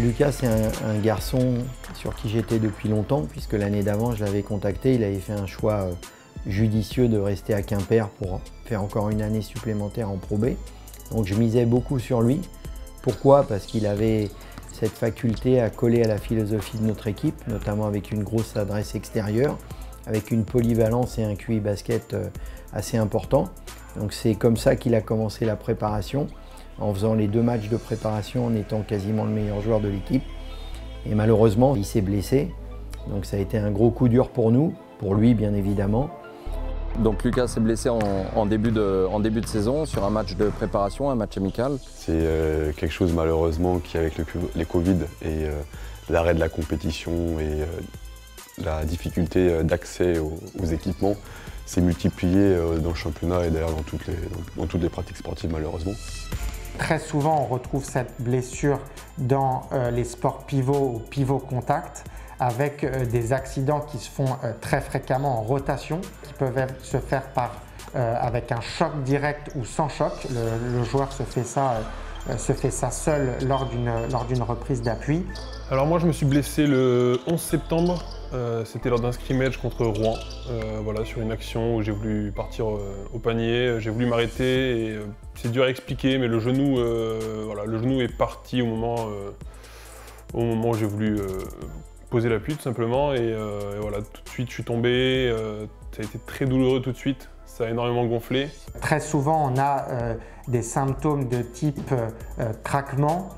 Lucas, c'est un garçon sur qui j'étais depuis longtemps, puisque l'année d'avant, je l'avais contacté. Il avait fait un choix judicieux de rester à Quimper pour faire encore une année supplémentaire en Pro B. Donc je misais beaucoup sur lui. Pourquoi? Parce qu'il avait cette faculté à coller à la philosophie de notre équipe, notamment avec une grosse adresse extérieure, avec une polyvalence et un QI basket assez important. Donc c'est comme ça qu'il a commencé la préparation, en faisant les 2 matchs de préparation, en étant quasiment le meilleur joueur de l'équipe. Et malheureusement, il s'est blessé. Donc ça a été un gros coup dur pour nous, pour lui bien évidemment. Donc Lucas s'est blessé en début de saison sur un match de préparation, un match amical. C'est quelque chose malheureusement qui, avec les Covid et l'arrêt de la compétition et la difficulté d'accès aux équipements, s'est multiplié dans le championnat et d'ailleurs dans toutes les pratiques sportives malheureusement. Très souvent, on retrouve cette blessure dans les sports pivots ou pivot contact, avec des accidents qui se font très fréquemment en rotation, qui peuvent se faire avec un choc direct ou sans choc. Le joueur se fait ça seul lors d'une reprise d'appui. Alors moi, je me suis blessé le 11 septembre. C'était lors d'un scrimmage contre Rouen, voilà, sur une action où j'ai voulu partir au panier, j'ai voulu m'arrêter et c'est dur à expliquer, mais le genou est parti au moment où j'ai voulu poser l'appui tout simplement et voilà, tout de suite je suis tombé, ça a été très douloureux tout de suite, ça a énormément gonflé. Très souvent on a des symptômes de type craquement,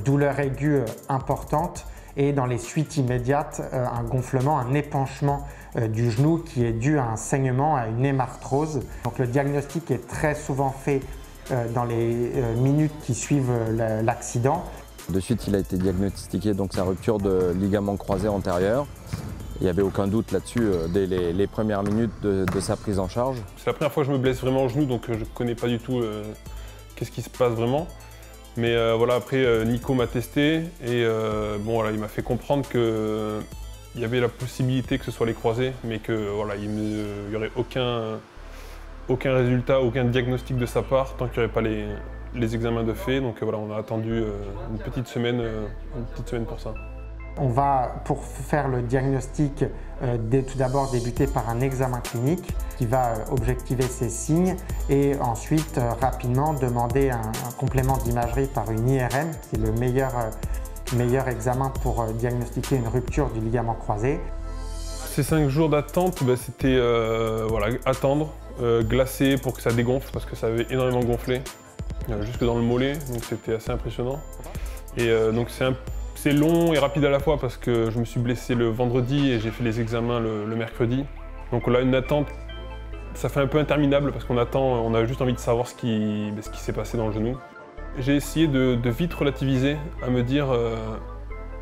douleur aiguë importante, et dans les suites immédiates, un gonflement, un épanchement du genou qui est dû à un saignement, à une hémarthrose. Donc le diagnostic est très souvent fait dans les minutes qui suivent l'accident. De suite, il a été diagnostiqué, donc sa rupture de ligament croisé antérieur. Il n'y avait aucun doute là-dessus dès les premières minutes de sa prise en charge. C'est la première fois que je me blesse vraiment au genou, donc je ne connais pas du tout qu'est-ce qui se passe vraiment. Mais voilà, après, Nico m'a testé et bon, voilà, il m'a fait comprendre qu'il y avait la possibilité que ce soit les croisés, mais qu'il voilà, n'y aurait aucun résultat, aucun diagnostic de sa part tant qu'il n'y aurait pas les examens de fait. Donc voilà, on a attendu une petite semaine pour ça. On va, pour faire le diagnostic, tout d'abord débuter par un examen clinique qui va objectiver ces signes et ensuite rapidement demander un complément d'imagerie par une IRM, qui est le meilleur examen pour diagnostiquer une rupture du ligament croisé. Ces 5 jours d'attente, c'était voilà, attendre, glacer pour que ça dégonfle parce que ça avait énormément gonflé, jusque dans le mollet, donc c'était assez impressionnant. Et donc c'est long et rapide à la fois parce que je me suis blessé le vendredi et j'ai fait les examens le mercredi. Donc là, une attente, ça fait un peu interminable parce qu'on attend, on a juste envie de savoir ce qui s'est passé dans le genou. J'ai essayé de vite relativiser, à me dire,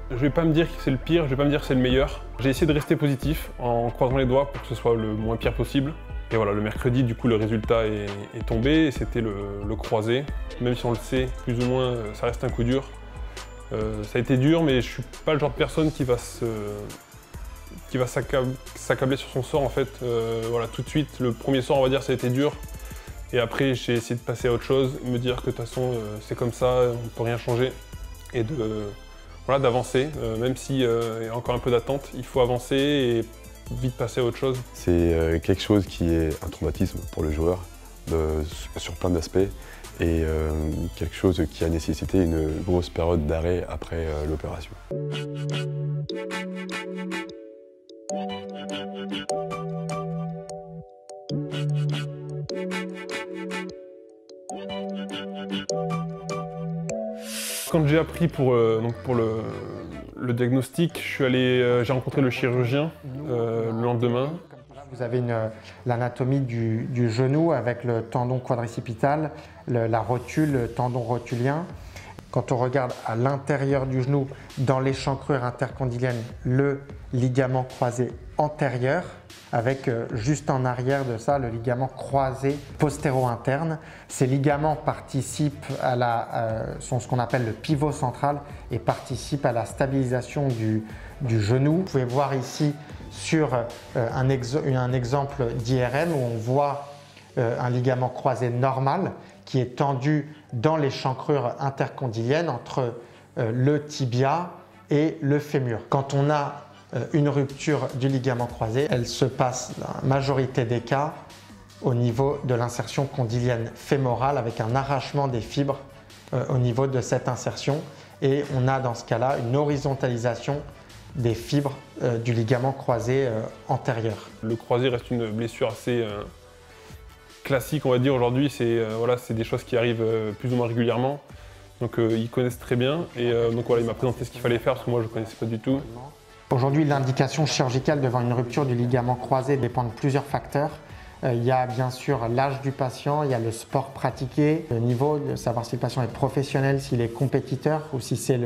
je vais pas me dire que c'est le pire, je vais pas me dire que c'est le meilleur. J'ai essayé de rester positif en croisant les doigts pour que ce soit le moins pire possible. Et voilà, le mercredi, du coup, le résultat est tombé et c'était le croisé. Même si on le sait, plus ou moins, ça reste un coup dur. Ça a été dur, mais je suis pas le genre de personne qui va s'accabler sur son sort en fait. Voilà, tout de suite, le premier sort, on va dire, ça a été dur. Et après, j'ai essayé de passer à autre chose, me dire que de toute façon, c'est comme ça, on ne peut rien changer. Et voilà, d'avancer, même s'il y a encore un peu d'attente, il faut avancer et vite passer à autre chose. C'est quelque chose qui est un traumatisme pour le joueur, sur plein d'aspects. Et quelque chose qui a nécessité une grosse période d'arrêt après l'opération. Quand j'ai appris pour le diagnostic, j'ai rencontré le chirurgien le lendemain. Vous avez l'anatomie du genou avec le tendon quadricipital, la rotule, le tendon rotulien. Quand on regarde à l'intérieur du genou, dans l'échancrure intercondylienne, le ligament croisé antérieur, avec juste en arrière de ça le ligament croisé postéro-interne. Ces ligaments participent sont ce qu'on appelle le pivot central et participent à la stabilisation du genou. Vous pouvez voir ici sur un exemple d'IRM où on voit un ligament croisé normal qui est tendu dans l'échancrure intercondylienne entre le tibia et le fémur. Quand on a une rupture du ligament croisé, elle se passe dans la majorité des cas au niveau de l'insertion condylienne fémorale avec un arrachement des fibres au niveau de cette insertion et on a dans ce cas-là une horizontalisation des fibres du ligament croisé antérieur. Le croisé reste une blessure assez classique, on va dire. Aujourd'hui, c'est des choses qui arrivent plus ou moins régulièrement. Donc ils connaissent très bien et donc voilà, il m'a présenté ce qu'il fallait faire parce que moi je ne connaissais pas du tout. Aujourd'hui, l'indication chirurgicale devant une rupture du ligament croisé dépend de plusieurs facteurs. Il y a bien sûr l'âge du patient, il y a le sport pratiqué, le niveau, de savoir si le patient est professionnel, s'il est compétiteur ou si c'est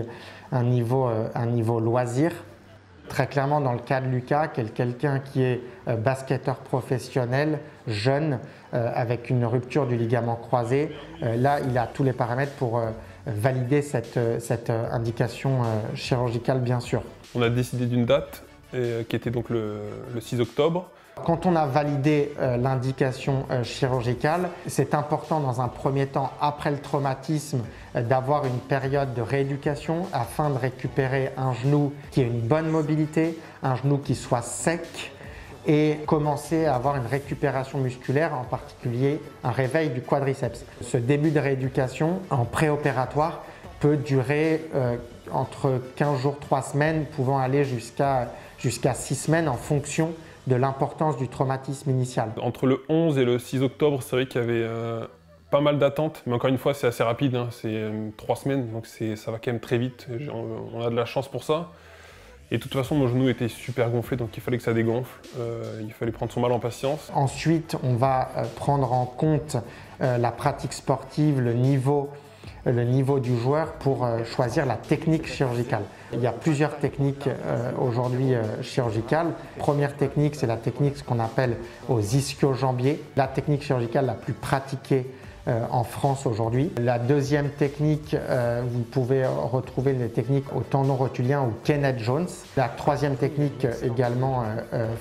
un niveau loisir. Très clairement, dans le cas de Lucas, quelqu'un qui est basketteur professionnel, jeune, avec une rupture du ligament croisé, là, il a tous les paramètres pour valider cette indication chirurgicale, bien sûr. On a décidé d'une date qui était donc le 6 octobre. Quand on a validé l'indication chirurgicale, c'est important dans un premier temps, après le traumatisme, d'avoir une période de rééducation afin de récupérer un genou qui ait une bonne mobilité, un genou qui soit sec et commencer à avoir une récupération musculaire, en particulier un réveil du quadriceps. Ce début de rééducation en préopératoire peut durer entre 15 jours, 3 semaines, pouvant aller jusqu'à 6 semaines en fonction de l'importance du traumatisme initial. Entre le 11 et le 6 octobre, c'est vrai qu'il y avait pas mal d'attentes, mais encore une fois, c'est assez rapide, hein. C'est 3 semaines, donc ça va quand même très vite. On a de la chance pour ça. Et de toute façon, mon genou était super gonflé, donc il fallait que ça dégonfle. Il fallait prendre son mal en patience. Ensuite, on va prendre en compte la pratique sportive, le niveau du joueur pour choisir la technique chirurgicale. Il y a plusieurs techniques aujourd'hui chirurgicales. Première technique, c'est la technique ce qu'on appelle aux ischio-jambiers, la technique chirurgicale la plus pratiquée en France aujourd'hui. La deuxième technique, vous pouvez retrouver les techniques au tendon rotulien ou Kenneth Jones. La troisième technique également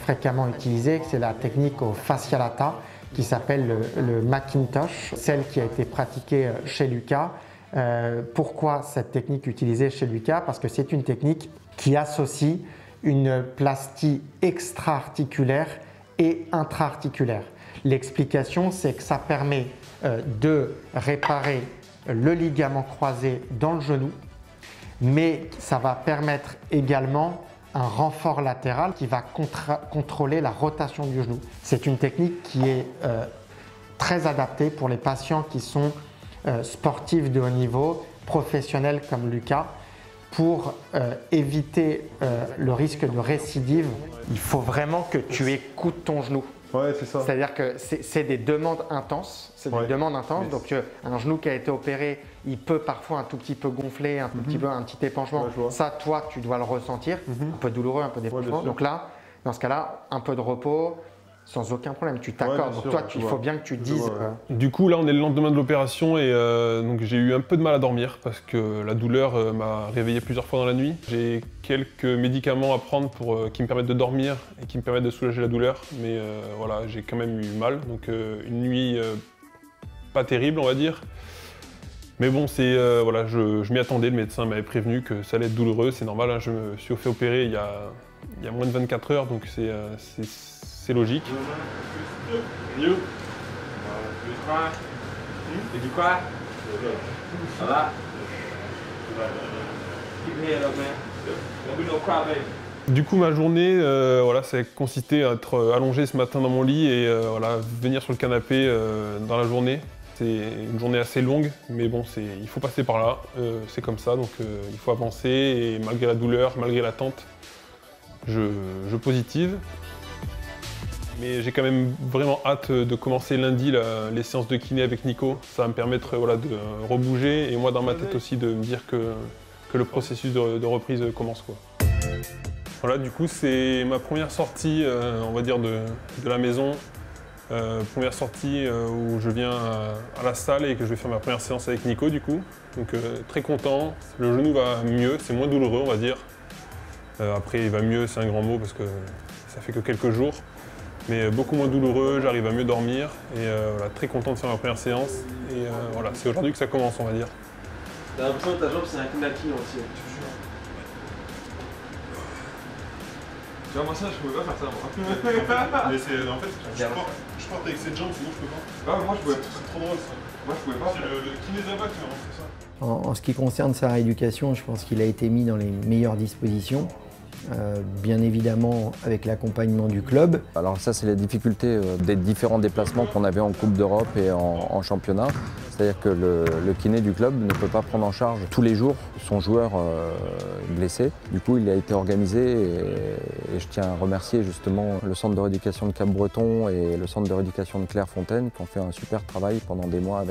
fréquemment utilisée, c'est la technique au fascia lata qui s'appelle le Macintosh, celle qui a été pratiquée chez Lucas. Pourquoi cette technique utilisée chez Lucas? Parce que c'est une technique qui associe une plastie extra-articulaire et intra-articulaire. L'explication, c'est que ça permet de réparer le ligament croisé dans le genou, mais ça va permettre également un renfort latéral qui va contrôler la rotation du genou. C'est une technique qui est très adaptée pour les patients qui sont sportifs de haut niveau, professionnels comme Lucas, pour éviter le risque de récidive. Il faut vraiment que tu écoutes ton genou. Ouais, c'est ça. C'est-à-dire que c'est des demandes intenses. C'est des demandes intenses. Donc un genou qui a été opéré, il peut parfois un tout petit peu gonfler, un petit épanchement. Ouais, ça, toi, tu dois le ressentir. Un peu douloureux, un peu d'épanchement. Donc là, dans ce cas-là, un peu de repos, sans aucun problème. Tu t'accordes. Donc toi, il faut bien que tu dises. Du coup, là, on est le lendemain de l'opération et donc j'ai eu un peu de mal à dormir parce que la douleur m'a réveillé plusieurs fois dans la nuit. J'ai quelques médicaments à prendre qui me permettent de dormir et qui me permettent de soulager la douleur. Mais voilà, j'ai quand même eu mal. Donc une nuit pas terrible, on va dire. Mais bon, voilà, je m'y attendais. Le médecin m'avait prévenu que ça allait être douloureux. C'est normal, hein, je me suis fait opérer il y a moins de 24 heures, donc c'est logique. Du coup, ma journée, voilà, ça a consisté à être allongé ce matin dans mon lit et voilà, venir sur le canapé dans la journée. C'est une journée assez longue, mais bon, il faut passer par là. C'est comme ça, donc il faut avancer et malgré la douleur, malgré l'attente, je positive. Mais j'ai quand même vraiment hâte de commencer lundi les séances de kiné avec Nico. Ça va me permettre voilà, de rebouger et moi dans ma tête aussi de me dire que le processus de reprise commence, quoi. Voilà, du coup c'est ma première sortie, on va dire, de la maison. Première sortie où je viens à la salle et que je vais faire ma première séance avec Nico du coup. Donc très content, le genou va mieux, c'est moins douloureux on va dire. Après il va mieux, c'est un grand mot parce que ça fait que quelques jours. Mais beaucoup moins douloureux, j'arrive à mieux dormir et voilà, très content de faire ma première séance. Et voilà, c'est aujourd'hui que ça commence on va dire. T'as l'impression que ta jambe c'est un knacky entier. Tu vois, moi ça, je pouvais pas faire ça, moi. Mais c'est, en fait, je porte avec cette jambe, sinon je peux pas. Ah, moi je pouvais. C'est trop drôle ça. Moi je pouvais pas. C'est le kiné de là-bas qui m'a montré ça. En ce qui concerne sa rééducation, je pense qu'il a été mis dans les meilleures dispositions. Bien évidemment avec l'accompagnement du club. Alors ça, c'est les difficultés des différents déplacements qu'on avait en Coupe d'Europe et en championnat. C'est-à-dire que le kiné du club ne peut pas prendre en charge tous les jours son joueur blessé. Du coup, il a été organisé et je tiens à remercier justement le centre de rééducation de Cap-Breton et le centre de rééducation de Clairefontaine qui ont fait un super travail pendant des mois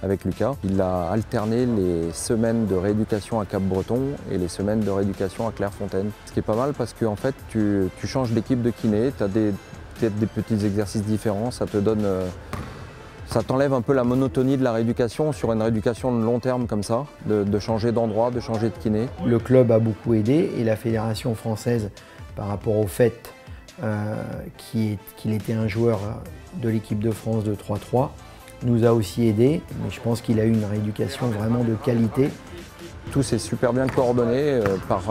avec Lucas. Il a alterné les semaines de rééducation à Cap-Breton et les semaines de rééducation à Clairefontaine. Ce qui est pas mal parce que en fait, tu changes d'équipe de kiné, tu as peut-être des petits exercices différents, ça te donne... Ça t'enlève un peu la monotonie de la rééducation sur une rééducation de long terme comme ça, de changer d'endroit, de changer de kiné. Le club a beaucoup aidé et la fédération française, par rapport au fait qu'il était un joueur de l'équipe de France de 3-3, nous a aussi aidé. Mais je pense qu'il a eu une rééducation vraiment de qualité. Tout s'est super bien coordonné par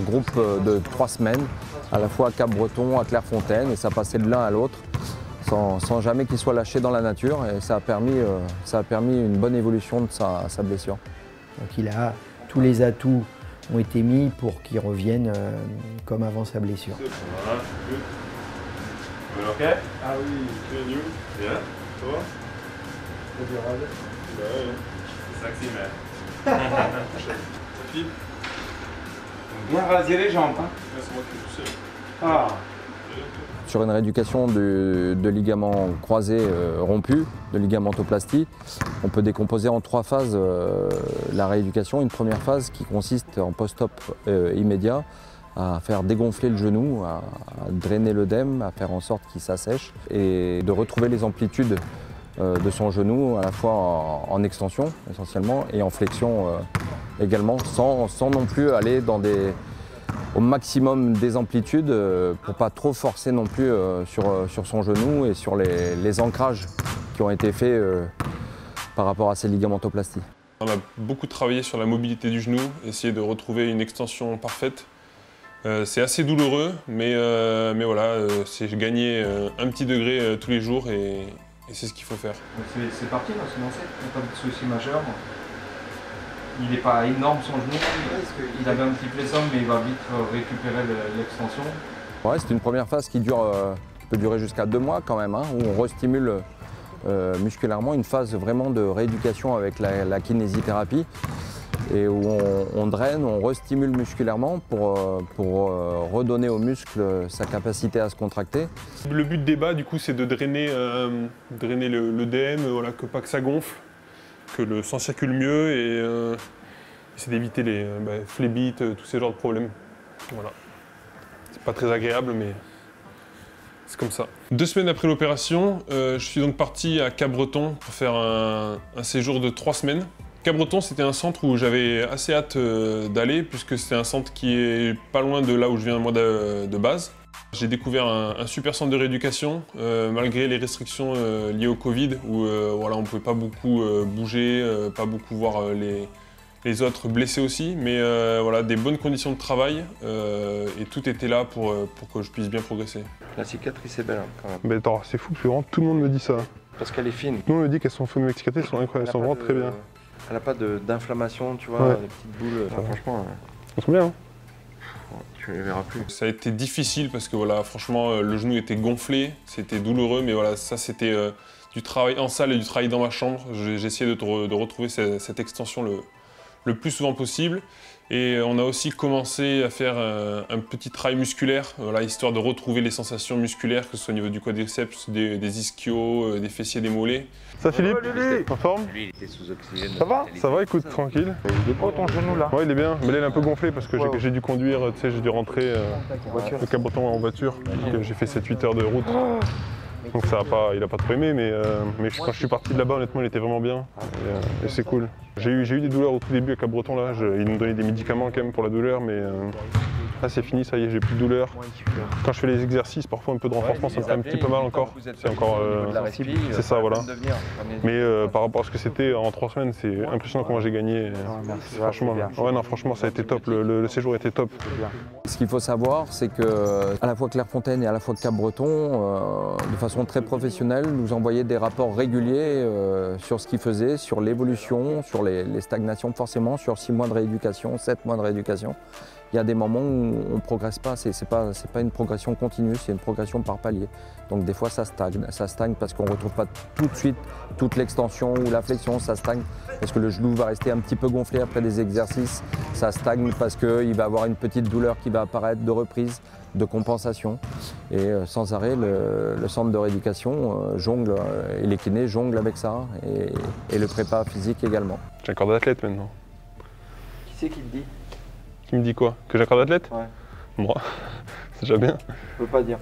groupe de 3 semaines, à la fois à Cap-Breton, à Clairefontaine, et ça passait de l'un à l'autre. Sans jamais qu'il soit lâché dans la nature et ça a permis une bonne évolution de sa blessure. Donc tous les atouts ont été mis pour qu'il revienne comme avant sa blessure. Voilà, good. Ok? Ah oui, good, you? Yeah? Ça va? Ouais. Sexy man. Ça file? Bien raser les jambes, hein? C'est moi qui suis seul. Ah. Sur une rééducation de ligaments croisés rompus, de ligamentoplastie, on peut décomposer en 3 phases la rééducation. Une première phase qui consiste en post-op immédiat à faire dégonfler le genou, à drainer l'œdème, à faire en sorte qu'il s'assèche et de retrouver les amplitudes de son genou à la fois en extension essentiellement et en flexion également, sans non plus aller au maximum des amplitudes pour pas trop forcer non plus sur son genou et sur les ancrages qui ont été faits par rapport à ces ligamentoplasties. On a beaucoup travaillé sur la mobilité du genou, essayer de retrouver une extension parfaite. C'est assez douloureux, mais voilà, c'est gagner un petit degré tous les jours et c'est ce qu'il faut faire. C'est parti, là, c'est lancé, il n'y a pas de souci majeur. Il n'est pas énorme son genou, il avait un petit plaisant mais il va vite récupérer l'extension. Ouais, c'est une première phase qui peut durer jusqu'à 2 mois quand même, hein, où on restimule musculairement, une phase vraiment de rééducation avec la kinésithérapie et où on draine, on restimule musculairement pour redonner au muscle sa capacité à se contracter. Le but des bas du coup c'est de drainer l'œdème, voilà, pas que ça gonfle, que le sang circule mieux et c'est d'éviter les phlébites, tous ces genres de problèmes. Voilà. C'est pas très agréable mais c'est comme ça. 2 semaines après l'opération, je suis donc parti à Cap-Breton pour faire un séjour de 3 semaines. Cap-Breton, c'était un centre où j'avais assez hâte d'aller puisque c'est un centre qui est pas loin de là où je viens moi de base. J'ai découvert un super centre de rééducation malgré les restrictions liées au Covid où voilà, on ne pouvait pas beaucoup bouger, pas beaucoup voir les autres blessés aussi, mais voilà, des bonnes conditions de travail et tout était là pour que je puisse bien progresser. La cicatrice est belle hein, quand même. Mais attends, c'est fou parce que vraiment tout le monde me dit ça. Parce qu'elle est fine. Tout le monde me dit qu'elles sont fines, mes cicatrices sont incroyables, elles sont vraiment très bien. Elle n'a pas d'inflammation, tu vois, Ouais. des petites boules. Enfin, franchement, Elles sont bien, hein? tu les verras plus. Ça a été difficile parce que voilà, franchement, le genou était gonflé, c'était douloureux, mais voilà, ça c'était du travail en salle et du travail dans ma chambre. J'ai essayé de retrouver cette extension le plus souvent possible. Et on a aussi commencé à faire un petit travail musculaire, voilà, histoire de retrouver les sensations musculaires, que ce soit au niveau du quadriceps, des ischios, des fessiers, des mollets. Ça Philippe? En forme? Lui, il était sous oxygène. Ça va? Ça va, écoute, tranquille. Oh ton genou là. Ouais, il est bien, mais là il est un peu gonflé parce que j'ai dû conduire, tu sais, j'ai dû rentrer de Cap-Breton en voiture. Donc, j'ai fait 7-8 heures de route. Donc ça a pas, il a pas trop aimé, mais quand je suis parti de là-bas, honnêtement, il était vraiment bien. Et c'est cool. J'ai eu des douleurs au tout début à Cap-Breton, là. Ils m'ont donné des médicaments quand même pour la douleur, mais Là c'est fini, ça y est, j'ai plus de douleur. Quand je fais les exercices, parfois un peu de renforcement, ça me fait un petit peu mal encore. C'est encore, c'est ça, voilà. Mais par rapport à ce que c'était en 3 semaines, c'est impressionnant comment j'ai gagné. Franchement, ouais, non, franchement, ça a été top. Le séjour était top. Ce qu'il faut savoir, c'est que à la fois Clairefontaine et à la fois Cap-Breton, de façon très professionnelle, nous envoyaient des rapports réguliers sur ce qu'ils faisaient, sur l'évolution, sur les stagnations forcément, sur 6 mois de rééducation, 7 mois de rééducation. Il y a des moments où on ne progresse pas, c'est pas une progression continue, c'est une progression par palier. Donc des fois ça stagne parce qu'on ne retrouve pas tout de suite toute l'extension ou la flexion, ça stagne parce que le genou va rester un petit peu gonflé après des exercices, ça stagne parce qu'il va avoir une petite douleur qui va apparaître de reprise, de compensation. Et sans arrêt, le centre de rééducation jongle, et les kinés jonglent avec ça, et le prépa physique également. J'ai un corps d'athlète maintenant. Qui c'est qui te dit? Qui me dit quoi? Que j'ai un corps d'athlète? Ouais. Moi, c'est déjà bien. Je peux pas dire.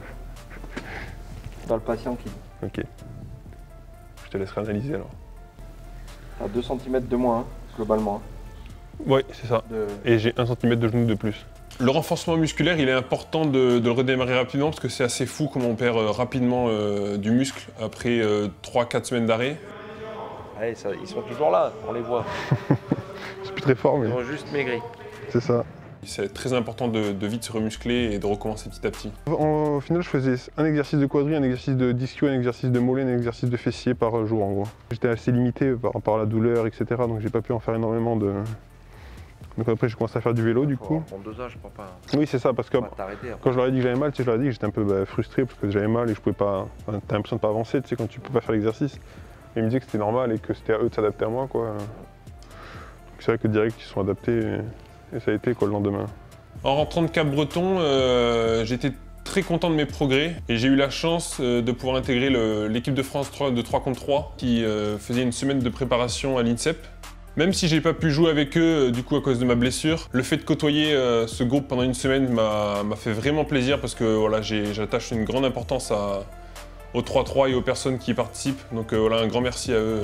C'est pas le patient qui dit. Ok. Je te laisserai analyser alors. T'as 2 cm de moins, hein, globalement. Oui, c'est ça. Et j'ai 1 cm de genou de plus. Le renforcement musculaire, il est important de le redémarrer rapidement parce que c'est assez fou comment on perd rapidement du muscle après 3-4 semaines d'arrêt. Allez, ils sont toujours là, on les voit. Je suis plus très fort, mais Ils ont juste maigri. c'est ça. C'est très important de vite se remuscler et de recommencer petit à petit. Au final, je faisais un exercice de quadri, un exercice de d'ischio, un exercice de mollet, un exercice de fessier par jour en gros. J'étais assez limité par rapport à la douleur, etc. Donc j'ai pas pu en faire énormément de... Donc après j'ai commencé à faire du vélo du coup. Bon dosage, je pense pas. Oui c'est ça, parce que T'arrêter. quand je leur ai dit que j'avais mal, tu sais, je leur ai dit que j'étais un peu frustré parce que j'avais mal et que je pouvais pas... Enfin, t'as l'impression de pas avancer, tu sais, quand tu peux pas faire l'exercice. Et ils me disaient que c'était normal et que c'était à eux de s'adapter à moi quoi. C'est vrai que direct ils se sont adaptés et ça a été quoi le lendemain. En rentrant de Cap-Breton, j'étais très content de mes progrès et j'ai eu la chance de pouvoir intégrer l'équipe de France de 3 contre 3 qui faisait une semaine de préparation à l'INSEP. Même si j'ai pas pu jouer avec eux du coup à cause de ma blessure, le fait de côtoyer ce groupe pendant une semaine m'a fait vraiment plaisir parce que voilà, j'attache une grande importance aux 3-3 et aux personnes qui y participent. Donc voilà, un grand merci à eux.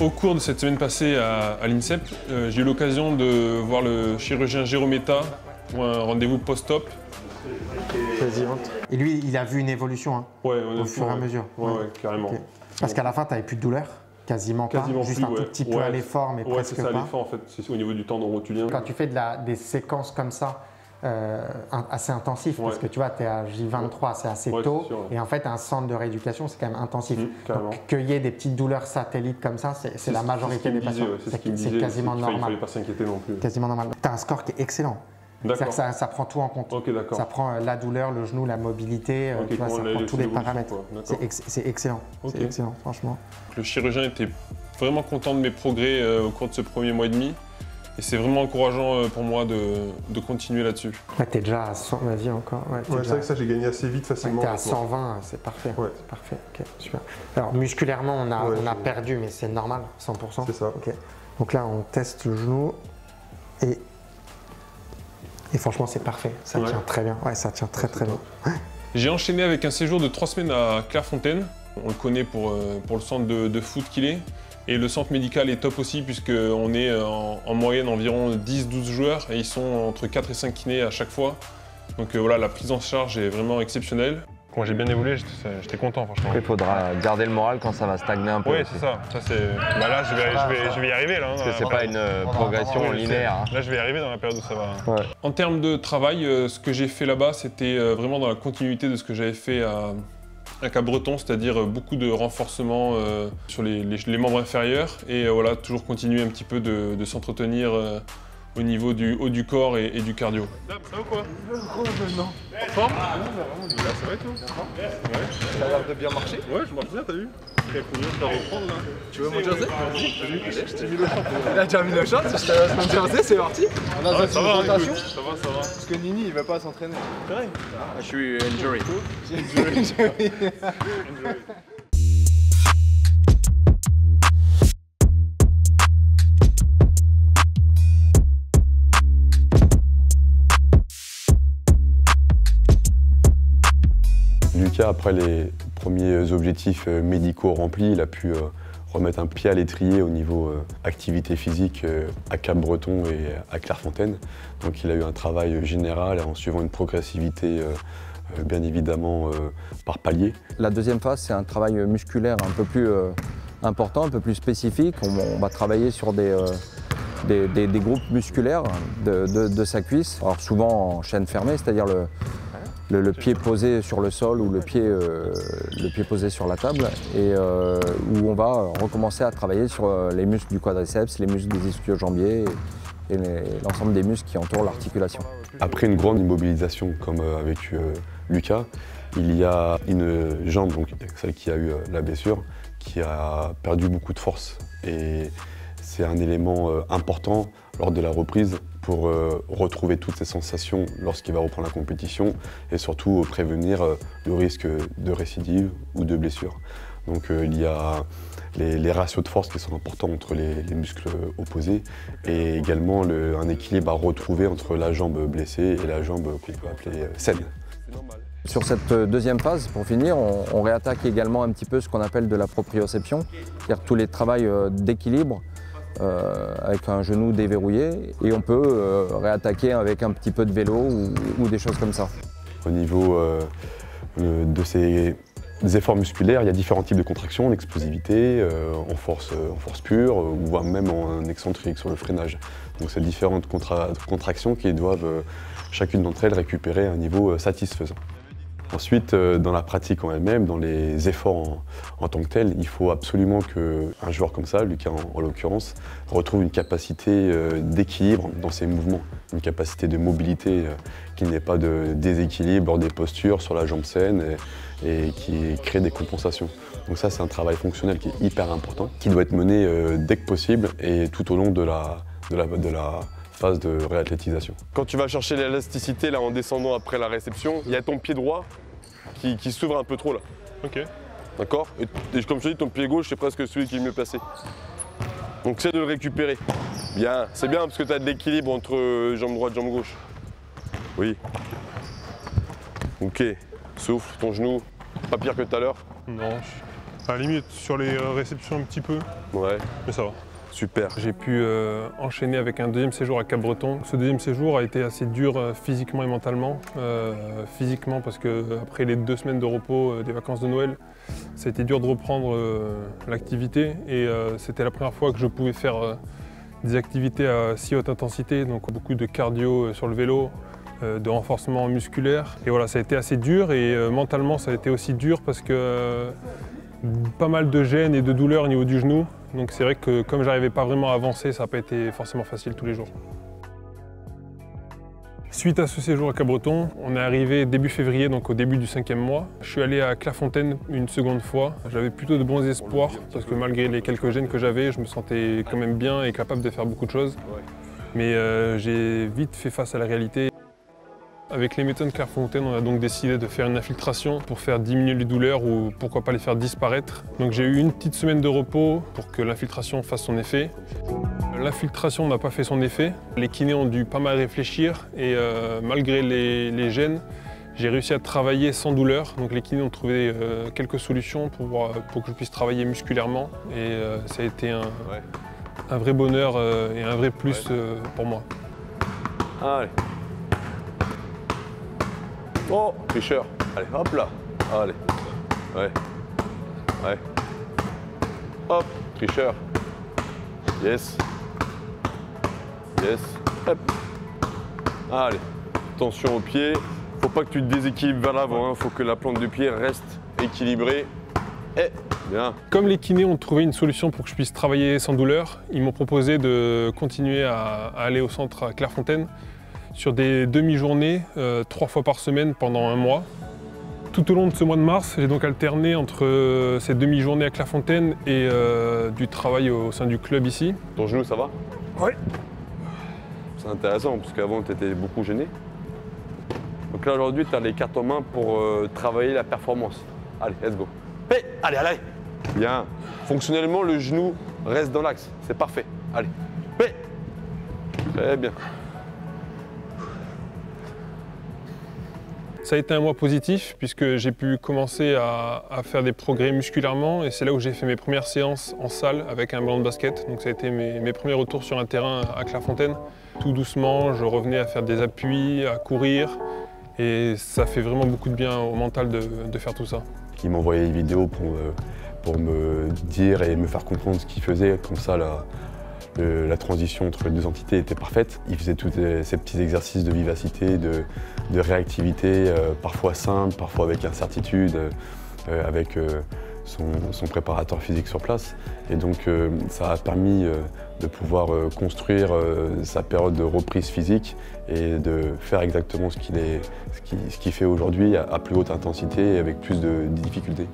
Au cours de cette semaine passée à l'INSEP, j'ai eu l'occasion de voir le chirurgien Jérôme Etta pour un rendez-vous post-op. Vas-y, rentre. Et lui, il a vu une évolution hein, Ouais, au fur et à mesure. Ouais, carrément. Okay. Parce qu'à la fin, tu n'avais plus de douleur, quasiment pas, juste plus, un tout petit peu à l'effort, mais presque c'est ça, pas. l'effort en fait, c'est au niveau du tendon rotulien. Quand tu fais des séquences comme ça, assez intensif parce que tu vois, tu es à J23, c'est assez tôt. Sûr, et en fait, un centre de rééducation, c'est quand même intensif. Donc, qu'il y ait des petites douleurs satellites comme ça, c'est la majorité des patients. C'est quasiment normal. Il ne fallait pas s'inquiéter non plus. Quasiment normal. Tu as un score qui est excellent. C'est-à-dire que ça prend tout en compte. Okay, ça prend la douleur, le genou, la mobilité, tu vois, ça prend tous les paramètres. C'est excellent. C'est excellent, franchement. Le chirurgien était vraiment content de mes progrès au cours de ce premier mois et demi. Et c'est vraiment encourageant pour moi de continuer là-dessus. Ouais, t'es déjà à 100, vas-y encore. Ouais, c'est vrai que ça j'ai gagné assez vite, facilement. T'es à 120, c'est parfait. Ouais. C'est parfait, ok, super. Alors musculairement, on a perdu, mais c'est normal, 100%. C'est ça. Okay. Donc là, on teste le genou et franchement, c'est parfait. Ça tient très bien. Ouais, ça tient très bien. J'ai enchaîné avec un séjour de 3 semaines à Clairefontaine. On le connaît pour le centre de foot qu'il est. Et le centre médical est top aussi puisqu'on est en moyenne environ 10-12 joueurs et ils sont entre 4 et 5 kinés à chaque fois. Donc voilà, la prise en charge est vraiment exceptionnelle. Quand j'ai bien évolué, j'étais content franchement. Après, il faudra garder le moral quand ça va stagner un peu. Oui, c'est ça. Bah là, je vais y arriver. Là, parce que c'est pas une progression linéaire. Hein. Là, je vais y arriver dans la période où ça va. Ouais. En termes de travail, ce que j'ai fait là-bas, c'était vraiment dans la continuité de ce que j'avais fait à Cap-Breton, c'est-à-dire beaucoup de renforcement sur les membres inférieurs et voilà, toujours continuer un petit peu de s'entretenir au niveau du haut du corps et du cardio. Ça va ou quoi? Non. En forme? Là, ça va et toi? Ouais. Ça a l'air de bien marcher? Ouais, je marche bien, t'as vu? Je dois reprendre là. Tu veux mon jersey? Vas-y, je t'ai mis le short. Il a déjà mis le short, je te mon jersey, c'est parti. On a ça va, rotation. Ça va. Parce que Nini, il va pas s'entraîner. C'est vrai? Je suis injury. Lucas, après les premiers objectifs médicaux remplis, il a pu remettre un pied à l'étrier au niveau activité physique à Cap-Breton et à Clairefontaine. Donc il a eu un travail général en suivant une progressivité bien évidemment par palier. La deuxième phase, c'est un travail musculaire un peu plus important, un peu plus spécifique. On va travailler sur des groupes musculaires de sa cuisse, alors souvent en chaîne fermée, c'est-à-dire le pied posé sur le sol ou le pied posé sur la table, et où on va recommencer à travailler sur les muscles du quadriceps, les muscles des ischio-jambiers et l'ensemble des muscles qui entourent l'articulation. Après une grande immobilisation comme avec Lucas, il y a une jambe, donc celle qui a eu la blessure, qui a perdu beaucoup de force. Et c'est un élément important lors de la reprise pour retrouver toutes ses sensations lorsqu'il va reprendre la compétition et surtout prévenir le risque de récidive ou de blessure. Donc il y a les ratios de force qui sont importants entre les muscles opposés et également un équilibre à retrouver entre la jambe blessée et la jambe qu'on peut appeler saine. Sur cette deuxième phase, pour finir, on réattaque également un petit peu ce qu'on appelle de la proprioception, c'est-à-dire tous les travaux d'équilibre avec un genou déverrouillé, et on peut réattaquer avec un petit peu de vélo ou des choses comme ça. Au niveau de ces efforts musculaires, il y a différents types de contractions, l'explosivité, en force pure, ou voire même en excentrique sur le freinage. Donc c'est différentes contractions qui doivent chacune d'entre elles récupérer un niveau satisfaisant. Ensuite, dans la pratique en elle-même, dans les efforts en tant que tel, il faut absolument qu'un joueur comme ça, Lucas en l'occurrence, retrouve une capacité d'équilibre dans ses mouvements, une capacité de mobilité qui n'ait pas de déséquilibre des postures sur la jambe saine et qui crée des compensations. Donc ça, c'est un travail fonctionnel qui est hyper important, qui doit être mené dès que possible et tout au long de la phase de réathlétisation. Quand tu vas chercher l'élasticité là en descendant après la réception, il y a ton pied droit qui s'ouvre un peu trop là. Ok. D'accord, et comme je te dis, ton pied gauche c'est presque celui qui est le mieux placé. Donc c'est de le récupérer. Bien, c'est bien parce que tu as de l'équilibre entre jambe droite et jambe gauche. Oui. Ok, souffle, ton genou, pas pire que tout à l'heure. Non, à la limite sur les réceptions un petit peu, Ouais, mais ça va. super. J'ai pu enchaîner avec un deuxième séjour à Cap-Breton. Ce deuxième séjour a été assez dur physiquement et mentalement. Physiquement parce qu'après les 2 semaines de repos des vacances de Noël, ça a été dur de reprendre l'activité et c'était la première fois que je pouvais faire des activités à si haute intensité, donc beaucoup de cardio sur le vélo, de renforcement musculaire. Et voilà, ça a été assez dur et mentalement ça a été aussi dur parce que pas mal de gêne et de douleurs au niveau du genou. Donc c'est vrai que comme j'arrivais pas vraiment à avancer, ça n'a pas été forcément facile tous les jours. Suite à ce séjour à Cap-Breton, on est arrivé début février, donc au début du 5e mois. Je suis allé à Clairefontaine une seconde fois. J'avais plutôt de bons espoirs parce que malgré les quelques gênes que j'avais, je me sentais quand même bien et capable de faire beaucoup de choses. Mais j'ai vite fait face à la réalité. Avec les méthodes Clairefontaine, on a donc décidé de faire une infiltration pour faire diminuer les douleurs ou pourquoi pas les faire disparaître. Donc j'ai eu une petite semaine de repos pour que l'infiltration fasse son effet. L'infiltration n'a pas fait son effet. Les kinés ont dû pas mal réfléchir et malgré les gênes, j'ai réussi à travailler sans douleur. Donc les kinés ont trouvé quelques solutions pour que je puisse travailler musculairement et ça a été un vrai bonheur et un vrai plus pour moi. Allez. Oh, tricheur. Allez, hop là. Allez. Ouais. Ouais. Hop, tricheur. Yes. Yes. Hop. Allez. Attention au pied. Faut pas que tu te déséquilibres vers l'avant. Hein. Faut que la plante du pied reste équilibrée. Et bien. Comme les kinés ont trouvé une solution pour que je puisse travailler sans douleur, ils m'ont proposé de continuer à aller au centre à Clairefontaine sur des demi-journées, 3 fois par semaine pendant 1 mois. Tout au long de ce mois de mars, j'ai donc alterné entre ces demi-journées à Clairefontaine et du travail au sein du club ici. Ton genou, ça va? Oui. C'est intéressant parce qu'avant, tu étais beaucoup gêné. Donc là, aujourd'hui, tu as les cartes en main pour travailler la performance. Allez, let's go. Hey, allez, allez. Bien. Fonctionnellement, le genou reste dans l'axe. C'est parfait. Allez. Hey. Très bien. Ça a été un mois positif puisque j'ai pu commencer à faire des progrès musculairement et c'est là où j'ai fait mes premières séances en salle avec un ballon de basket. Donc ça a été mes premiers retours sur un terrain à Clairefontaine. Tout doucement, je revenais à faire des appuis, à courir et ça fait vraiment beaucoup de bien au mental de faire tout ça. Il m'envoyait des vidéos pour me dire et me faire comprendre ce qu'il faisait, comme ça la transition entre les deux entités était parfaite. Il faisait tous ces petits exercices de vivacité, de réactivité, parfois simples, parfois avec incertitude, avec son préparateur physique sur place. Et donc ça a permis de pouvoir construire sa période de reprise physique et de faire exactement ce qu'il fait aujourd'hui à plus haute intensité et avec plus de difficultés.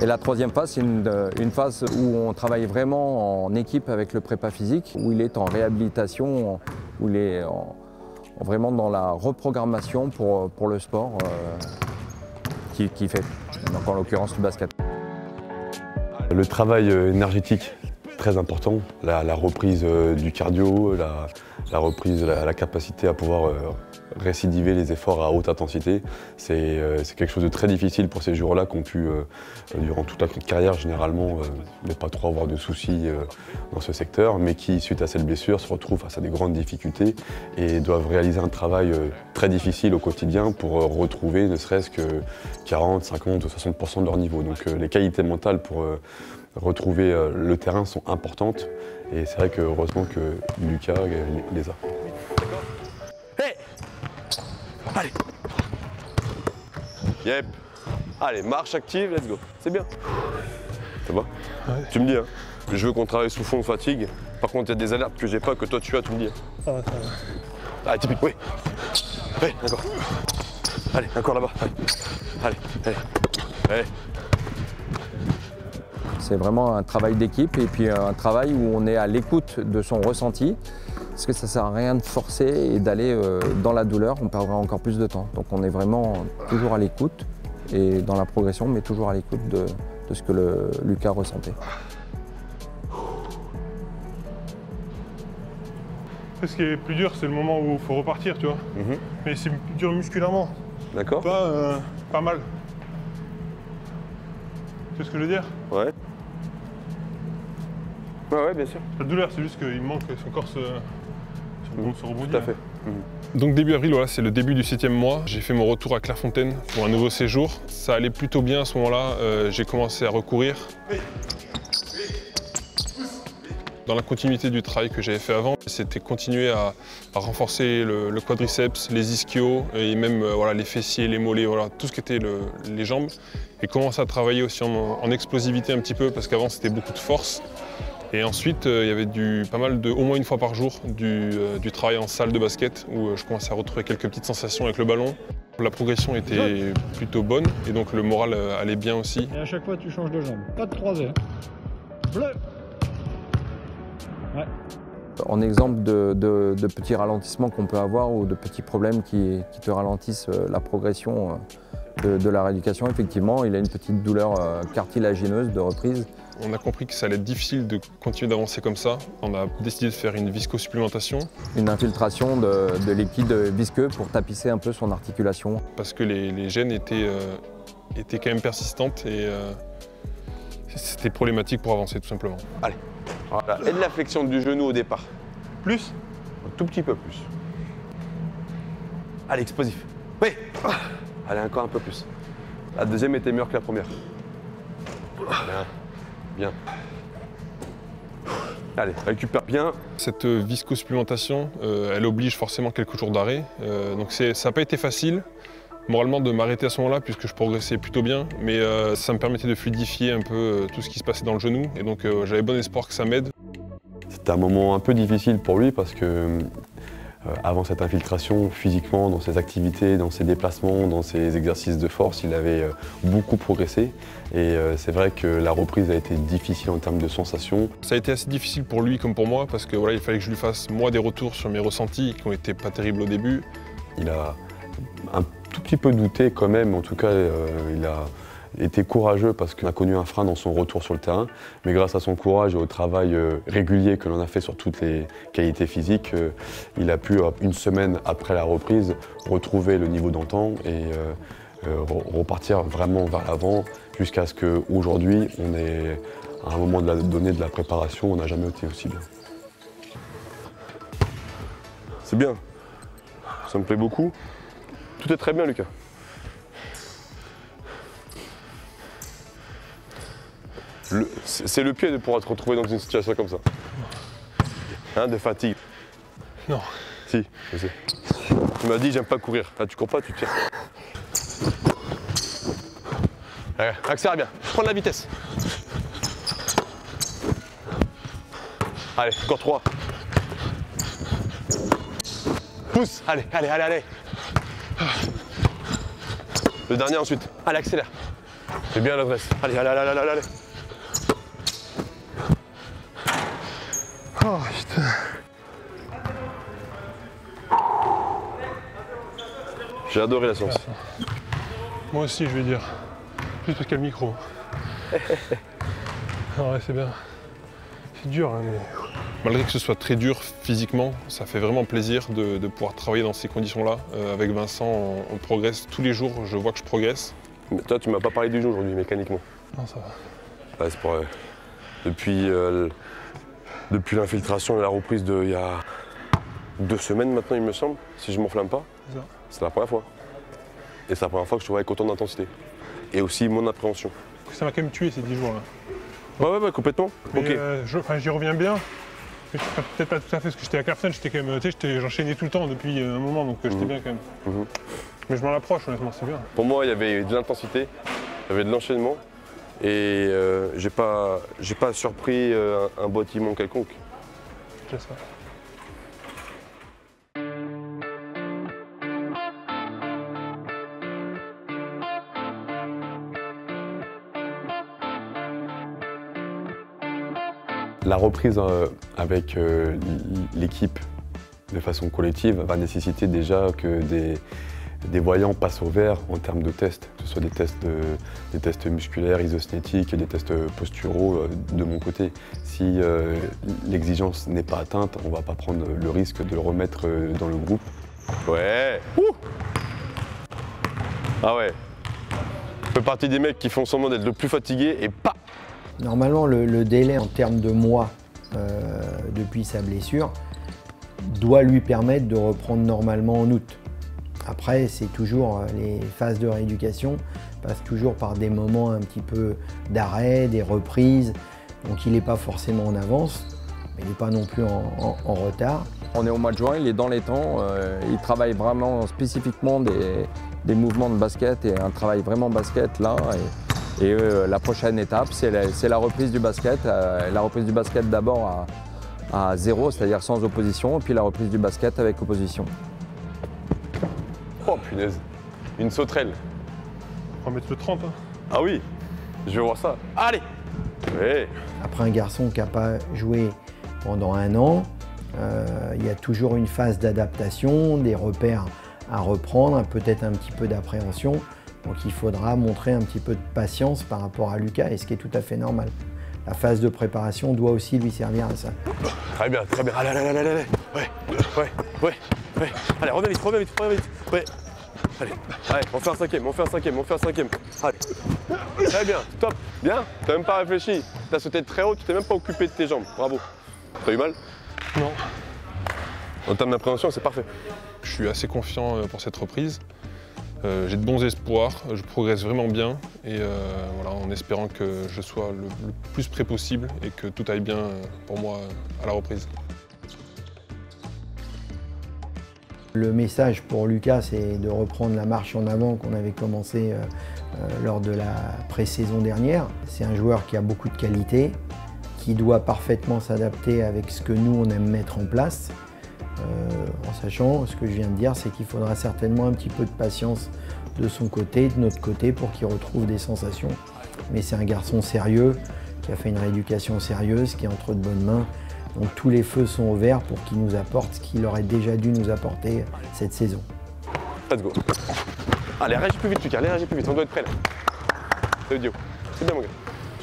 Et la troisième phase, c'est une phase où on travaille vraiment en équipe avec le prépa physique, où il est en réhabilitation, où il est vraiment dans la reprogrammation pour le sport qu'il fait, donc en l'occurrence le basket. Le travail énergétique, très important, la reprise du cardio, la reprise, la capacité à pouvoir récidiver les efforts à haute intensité. C'est quelque chose de très difficile pour ces joueurs-là qui ont pu, durant toute la carrière, généralement, ne pas trop avoir de soucis dans ce secteur, mais qui, suite à cette blessure, se retrouvent face à des grandes difficultés et doivent réaliser un travail très difficile au quotidien pour retrouver ne serait-ce que 40, 50 ou 60% de leur niveau. Donc les qualités mentales pour retrouver le terrain sont importantes et c'est vrai que heureusement que Lucas les a. Hey, allez. Yep. Allez, marche active, let's go. C'est bien. Ça va? Ouais. Tu me dis, hein. Je veux qu'on travaille sous fond de fatigue. Par contre, il y a des alertes que j'ai pas, que toi tu as, tu me dis. Ça va, ça va. Allez, typique, oui. Oui, encore. Allez, encore là-bas. Allez, allez, allez. C'est vraiment un travail d'équipe et puis un travail où on est à l'écoute de son ressenti. Parce que ça ne sert à rien de forcer et d'aller dans la douleur, on perdra encore plus de temps. Donc on est vraiment toujours à l'écoute et dans la progression, mais toujours à l'écoute de ce que Lucas ressentait. Ce qui est plus dur, c'est le moment où il faut repartir, tu vois. Mais c'est plus dur musculairement. D'accord. Pas mal. Tu vois ce que je veux dire? Ouais. Ouais, bien sûr. La douleur, c'est juste qu'il manque son corps se rebondit. Tout à fait. Donc début avril, voilà, c'est le début du 7e mois. J'ai fait mon retour à Clairefontaine pour un nouveau séjour. Ça allait plutôt bien à ce moment-là. J'ai commencé à recourir. Dans la continuité du travail que j'avais fait avant, c'était continuer à renforcer le quadriceps, les ischios et même voilà, les fessiers, les mollets, voilà, tout ce qui était les jambes. Et commencer à travailler aussi en explosivité un petit peu parce qu'avant c'était beaucoup de force. Et ensuite, il y avait pas mal au moins une fois par jour, du travail en salle de basket où je commençais à retrouver quelques petites sensations avec le ballon. La progression était plutôt bonne et donc le moral allait bien aussi. Et à chaque fois, tu changes de jambe. Pas de croisé. Bleu. Ouais. En exemple de petits ralentissements qu'on peut avoir ou de petits problèmes qui te ralentissent la progression de la rééducation, effectivement, il a une petite douleur cartilagineuse de reprise. On a compris que ça allait être difficile de continuer d'avancer comme ça. On a décidé de faire une viscosupplémentation. Une infiltration de liquide visqueux pour tapisser un peu son articulation. Parce que les gènes étaient quand même persistantes et c'était problématique pour avancer tout simplement. Allez, voilà. Et de la flexion du genou au départ. Plus? Un tout petit peu plus. Allez, explosif. Oui. Allez, encore un peu plus. La deuxième était meilleure que la première. Bien. Bien. Allez, récupère bien. Cette viscosupplémentation, elle oblige forcément quelques jours d'arrêt. Donc ça n'a pas été facile, moralement, de m'arrêter à ce moment-là, puisque je progressais plutôt bien. Mais ça me permettait de fluidifier un peu tout ce qui se passait dans le genou. Et donc j'avais bon espoir que ça m'aide. C'était un moment un peu difficile pour lui parce que avant cette infiltration, physiquement, dans ses activités, dans ses déplacements, dans ses exercices de force, il avait beaucoup progressé. Et c'est vrai que la reprise a été difficile en termes de sensations. Ça a été assez difficile pour lui comme pour moi parce que voilà, il fallait que je lui fasse moi des retours sur mes ressentis qui n'ont été pas terribles au début. Il a un tout petit peu douté quand même, en tout cas était courageux parce qu'on a connu un frein dans son retour sur le terrain, mais grâce à son courage et au travail régulier que l'on a fait sur toutes les qualités physiques, il a pu, une semaine après la reprise, retrouver le niveau d'antan et repartir vraiment vers l'avant jusqu'à ce qu'aujourd'hui, on est à un moment donné de la préparation, on n'a jamais été aussi bien. C'est bien, ça me plaît beaucoup. Tout est très bien, Lucas. C'est le pied de pouvoir te retrouver dans une situation comme ça. Hein, de fatigue. Non. Si, je sais. Tu m'as dit j'aime pas courir. Là tu cours pas, tu tires. Allez, accélère bien, prends de la vitesse. Allez, encore 3. Pousse, allez, allez, allez, allez. Le dernier ensuite. Allez, accélère. Fais bien l'adresse. Allez, allez, allez, allez, allez. Oh putain. J'ai adoré la séance. Moi aussi, je vais dire. Juste parce qu'il y a le micro. Ah ouais, c'est bien. C'est dur, hein, mais... Malgré que ce soit très dur physiquement, ça fait vraiment plaisir de pouvoir travailler dans ces conditions-là. Avec Vincent, on progresse tous les jours, je vois que je progresse. Mais toi, tu m'as pas parlé du jeu aujourd'hui, mécaniquement. Non, ça va. Ouais, c'est pour... Depuis l'infiltration et la reprise il y a 2 semaines maintenant, il me semble, si je m'enflamme pas, c'est la première fois. Et c'est la première fois que je travaille avec autant d'intensité. Et aussi mon appréhension. Ça m'a quand même tué ces 10 jours-là. Ouais, complètement. Mais ok. j'y reviens bien. Peut-être pas tout à fait, parce que j'étais à Carfan, j'étais quand même, j'enchaînais tout le temps depuis un moment, donc j'étais bien quand même. Mais je m'en approche, honnêtement, c'est bien. Pour moi, il y avait de l'intensité, il y avait de l'enchaînement, et j'ai pas surpris un bâtiment quelconque. C'est ça. La reprise avec l'équipe de façon collective va nécessiter déjà que des voyants passent au vert en termes de tests, que ce soit des tests musculaires, isocinétiques et des tests posturaux de mon côté. Si l'exigence n'est pas atteinte, on ne va pas prendre le risque de le remettre dans le groupe. Ouais. Ah ouais. Je fais partie des mecs qui font semblant d'être le plus fatigué et pas. Normalement, le délai en termes de mois depuis sa blessure doit lui permettre de reprendre normalement en août. Après, c'est toujours les phases de rééducation passent toujours par des moments un petit peu d'arrêt, des reprises. Donc il n'est pas forcément en avance, mais il n'est pas non plus en retard. On est au mois de juin, il est dans les temps, il travaille vraiment spécifiquement des mouvements de basket et un travail vraiment basket là. Et la prochaine étape, c'est la reprise du basket. La reprise du basket d'abord à 0, c'est-à-dire sans opposition, et puis la reprise du basket avec opposition. Oh punaise, une sauterelle. On va mettre le 30. Hein. Ah oui, je veux voir ça. Allez. Ouais. Après un garçon qui n'a pas joué pendant 1 an, il y a toujours une phase d'adaptation, des repères à reprendre, peut-être un petit peu d'appréhension. Donc il faudra montrer un petit peu de patience par rapport à Lucas, et ce qui est tout à fait normal. La phase de préparation doit aussi lui servir à ça. Très bien, très bien. Allez, allez, allez, allez. Ouais. Allez, reviens vite. Ouais. Allez, on fait un cinquième. Allez. Très bien, top. Bien, t'as même pas réfléchi. T'as sauté très haut, tu t'es même pas occupé de tes jambes. Bravo. T'as eu mal? Non. En termes d'appréhension, c'est parfait. Je suis assez confiant pour cette reprise. J'ai de bons espoirs, je progresse vraiment bien et voilà, en espérant que je sois le plus près possible et que tout aille bien pour moi à la reprise. Le message pour Lucas, c'est de reprendre la marche en avant qu'on avait commencé lors de la pré-saison dernière. C'est un joueur qui a beaucoup de qualité, qui doit parfaitement s'adapter avec ce que nous on aime mettre en place. En sachant, ce que je viens de dire, c'est qu'il faudra certainement un petit peu de patience de son côté, de notre côté, pour qu'il retrouve des sensations. Mais c'est un garçon sérieux, qui a fait une rééducation sérieuse, qui est entre de bonnes mains. Donc tous les feux sont au vert pour qu'il nous apporte ce qu'il aurait déjà dû nous apporter cette saison. Let's go. Allez, réagis plus vite, Lucas, allez, réagis plus vite, on doit être prêt là. Salut Dio. C'est bien mon gars.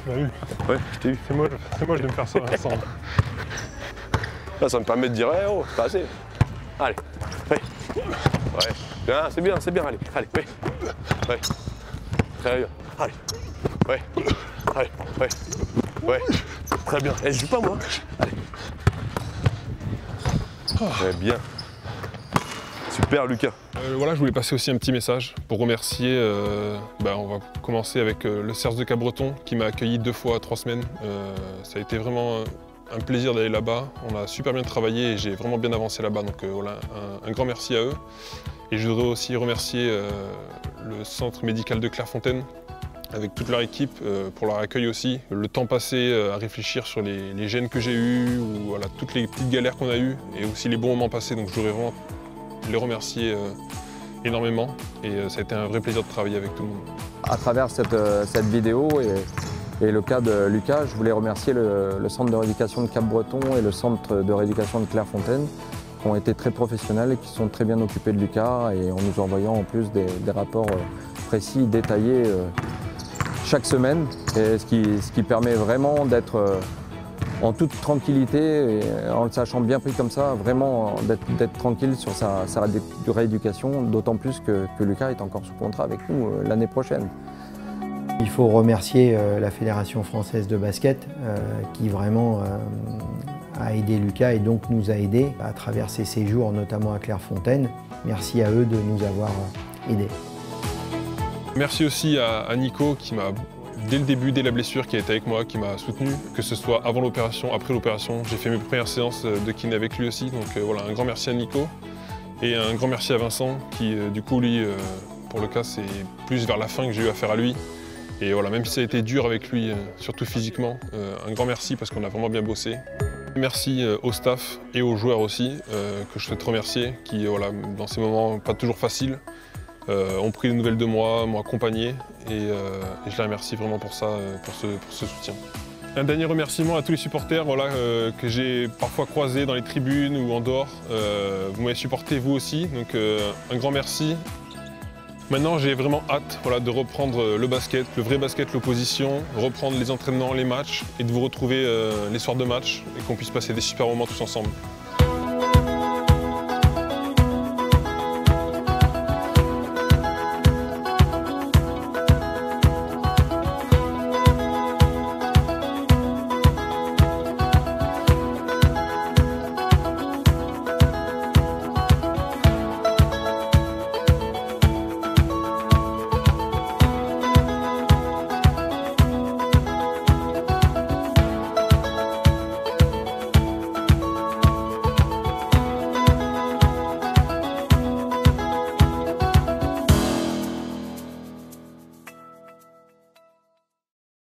Tu m'as eu. Ouais, je t'ai eu. C'est moche de me faire ça, Vincent. Là, ça me permet de dire, eh oh, c'est pas assez. Allez, ouais. Ouais, bien, c'est bien, allez, allez, ouais. Ouais. Très bien, allez. Ouais, allez, ouais. Ouais, très bien. Eh, je joue pas moi. Allez. Très bien. Super Lucas. Voilà, je voulais passer aussi un petit message pour remercier, on va commencer avec le CERS de Capbreton qui m'a accueilli 2 fois 3 semaines. Ça a été vraiment un plaisir d'aller là-bas. On a super bien travaillé et j'ai vraiment bien avancé là-bas. Donc voilà, un grand merci à eux. Et je voudrais aussi remercier le centre médical de Clairefontaine avec toute leur équipe pour leur accueil aussi. Le temps passé à réfléchir sur les gènes que j'ai eus ou voilà, toutes les petites galères qu'on a eues et aussi les bons moments passés. Donc je voudrais vraiment les remercier énormément et ça a été un vrai plaisir de travailler avec tout le monde. À travers cette vidéo et le cas de Lucas, je voulais remercier le centre de rééducation de Capbreton et le centre de rééducation de Clairefontaine qui ont été très professionnels et qui sont très bien occupés de Lucas et en nous envoyant en plus des rapports précis, détaillés chaque semaine, et ce qui permet vraiment d'être en toute tranquillité, et en le sachant bien pris comme ça, vraiment d'être tranquille sur sa rééducation, d'autant plus que Lucas est encore sous contrat avec nous l'année prochaine. Il faut remercier la Fédération française de basket qui vraiment a aidé Lucas et donc nous a aidés à travers ses séjours, notamment à Clairefontaine. Merci à eux de nous avoir aidés. Merci aussi à Nico qui m'a, dès le début, dès la blessure, qui a été avec moi, qui m'a soutenu, que ce soit avant l'opération, après l'opération. J'ai fait mes premières séances de kiné avec lui aussi, donc voilà, un grand merci à Nico. Et un grand merci à Vincent qui, du coup, lui, pour le cas, c'est plus vers la fin que j'ai eu affaire à lui. Et voilà, même si ça a été dur avec lui, surtout physiquement, un grand merci parce qu'on a vraiment bien bossé. Merci au staff et aux joueurs aussi, que je souhaite remercier, qui, voilà, dans ces moments pas toujours faciles, ont pris des nouvelles de moi, m'ont accompagné et je les remercie vraiment pour ça, pour ce soutien. Un dernier remerciement à tous les supporters voilà, que j'ai parfois croisés dans les tribunes ou en dehors. Vous m'avez supporté vous aussi, donc un grand merci. Maintenant j'ai vraiment hâte voilà, de reprendre le basket, le vrai basket, l'opposition, reprendre les entraînements, les matchs et de vous retrouver les soirs de match et qu'on puisse passer des super moments tous ensemble.